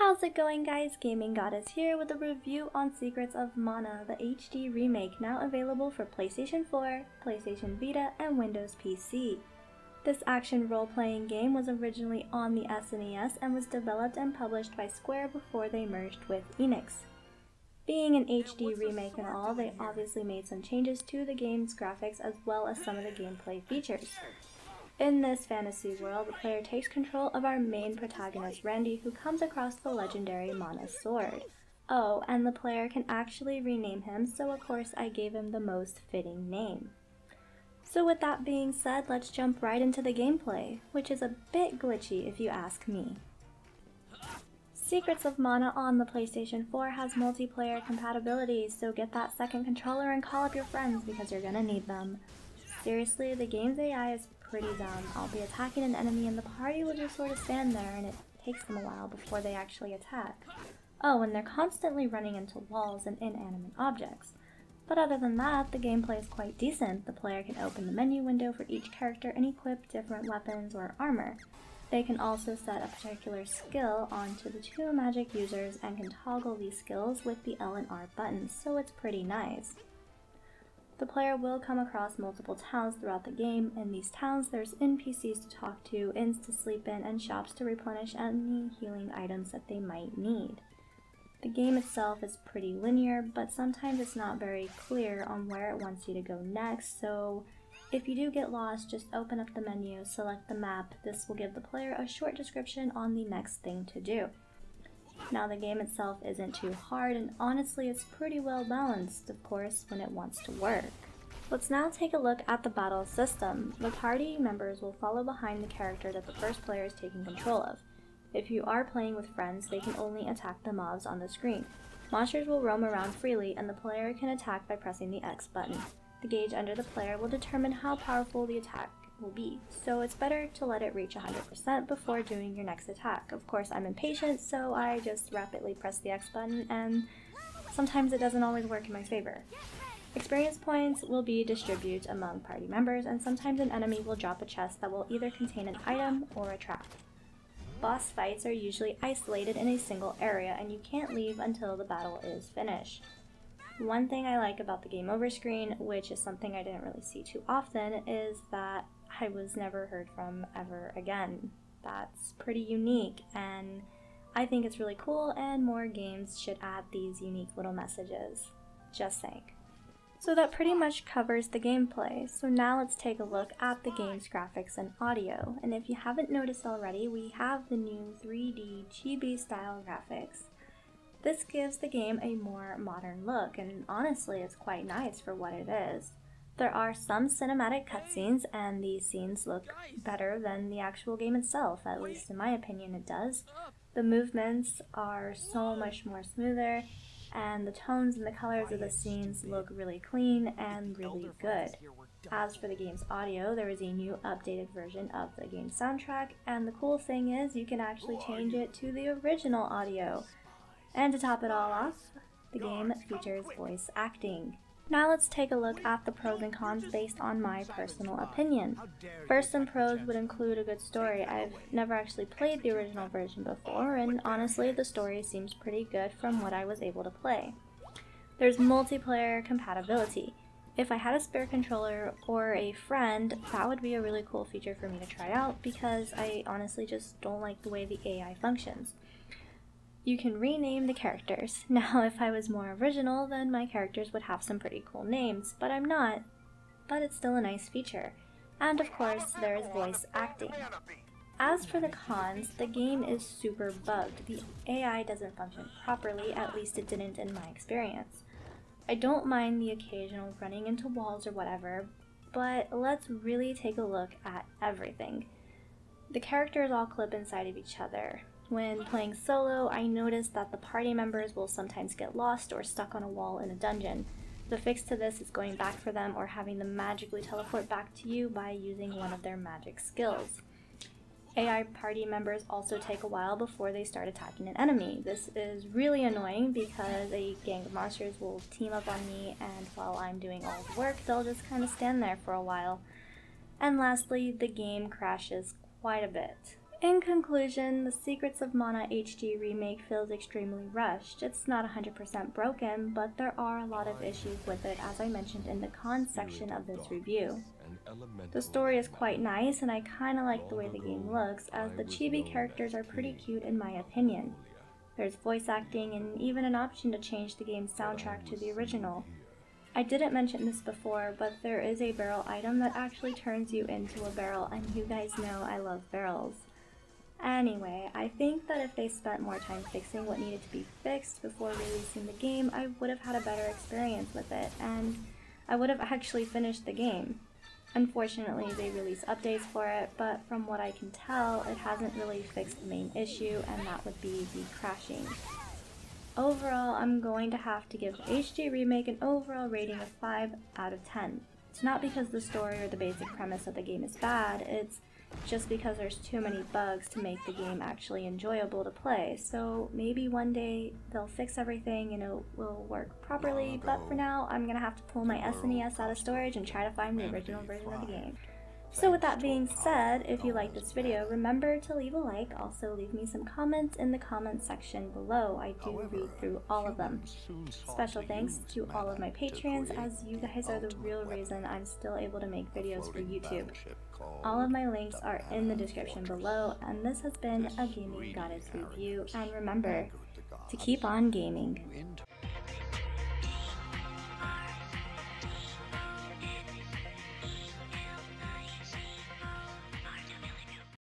How's it going, guys? Gaming Goddess here with a review on Secrets of Mana, the HD remake now available for PlayStation 4, PlayStation Vita, and Windows PC. This action role-playing game was originally on the SNES and was developed and published by Square before they merged with Enix. Being an HD remake and all, they obviously made some changes to the game's graphics as well as some of the gameplay features. In this fantasy world, the player takes control of our main protagonist, Randy, who comes across the legendary Mana sword. Oh, and the player can actually rename him, so of course I gave him the most fitting name. So with that being said, let's jump right into the gameplay, which is a bit glitchy if you ask me. Secrets of Mana on the PlayStation 4 has multiplayer compatibility, so get that second controller and call up your friends because you're gonna need them. Seriously, the game's AI is pretty dumb. I'll be attacking an enemy and the party will just sort of stand there and it takes them a while before they actually attack. Oh, and they're constantly running into walls and inanimate objects. But other than that, the gameplay is quite decent. The player can open the menu window for each character and equip different weapons or armor. They can also set a particular skill onto the two magic users and can toggle these skills with the L and R buttons, so it's pretty nice. The player will come across multiple towns throughout the game. In these towns, there's NPCs to talk to, inns to sleep in, and shops to replenish any healing items that they might need. The game itself is pretty linear, but sometimes it's not very clear on where it wants you to go next, so if you do get lost, just open up the menu, select the map. This will give the player a short description on the next thing to do. Now, the game itself isn't too hard, and honestly it's pretty well balanced, of course, when it wants to work. Let's now take a look at the battle system. The party members will follow behind the character that the first player is taking control of. If you are playing with friends, they can only attack the mobs on the screen. Monsters will roam around freely, and the player can attack by pressing the X button. The gauge under the player will determine how powerful the attack will be, so it's better to let it reach 100% before doing your next attack. Of course, I'm impatient, so I just rapidly press the X button, and sometimes it doesn't always work in my favor. Experience points will be distributed among party members, and sometimes an enemy will drop a chest that will either contain an item or a trap. Boss fights are usually isolated in a single area, and you can't leave until the battle is finished. One thing I like about the game over screen, which is something I didn't really see too often, is that I was never heard from ever again. That's pretty unique, and I think it's really cool, and more games should add these unique little messages. Just saying. So that pretty much covers the gameplay, so now let's take a look at the game's graphics and audio. And if you haven't noticed already, we have the new 3D chibi style graphics. This gives the game a more modern look, and honestly it's quite nice for what it is. There are some cinematic cutscenes, and these scenes look better than the actual game itself, at least in my opinion it does. The movements are so much more smoother, and the tones and the colors of the scenes look really clean and really good. As for the game's audio, there is a new updated version of the game's soundtrack, and the cool thing is you can actually change it to the original audio. And to top it all off, the game features voice acting. Now let's take a look at the pros and cons based on my personal opinion. First, some pros would include a good story. I've never actually played the original version before, and honestly the story seems pretty good from what I was able to play. There's multiplayer compatibility. If I had a spare controller or a friend, that would be a really cool feature for me to try out because I honestly just don't like the way the AI functions. You can rename the characters. Now, if I was more original, then my characters would have some pretty cool names, but I'm not. But it's still a nice feature. And of course, there is voice acting. As for the cons, the game is super bugged. The AI doesn't function properly, at least it didn't in my experience. I don't mind the occasional running into walls or whatever, but let's really take a look at everything. The characters all clip inside of each other. When playing solo, I noticed that the party members will sometimes get lost or stuck on a wall in a dungeon. The fix to this is going back for them or having them magically teleport back to you by using one of their magic skills. AI party members also take a while before they start attacking an enemy. This is really annoying because a gang of monsters will team up on me, and while I'm doing all the work, they'll just kind of stand there for a while. And lastly, the game crashes quite a bit. In conclusion, the Secrets of Mana HD remake feels extremely rushed. It's not 100% broken, but there are a lot of issues with it, as I mentioned in the cons section of this review. The story is quite nice, and I kinda like the way the game looks, as the chibi characters are pretty cute in my opinion. There's voice acting and even an option to change the game's soundtrack to the original. I didn't mention this before, but there is a barrel item that actually turns you into a barrel, and you guys know I love barrels. Anyway, I think that if they spent more time fixing what needed to be fixed before releasing the game, I would have had a better experience with it, and I would have actually finished the game. Unfortunately, they release updates for it, but from what I can tell, it hasn't really fixed the main issue, and that would be the crashing. Overall, I'm going to have to give the HD remake an overall rating of 5 out of 10. It's not because the story or the basic premise of the game is bad, it's just because there's too many bugs to make the game actually enjoyable to play. So maybe one day they'll fix everything and it will work properly, but for now I'm gonna have to pull my SNES out of storage and try to find the original version of the game. So with that being said, if you like this video, remember to leave a like. Also leave me some comments in the comments section below. I do read through all of them. Special thanks to all of my Patreons, as you guys are the real reason I'm still able to make videos for YouTube. All of my links are in the description below, and this has been a Gaming Goddess review, and remember to keep on gaming.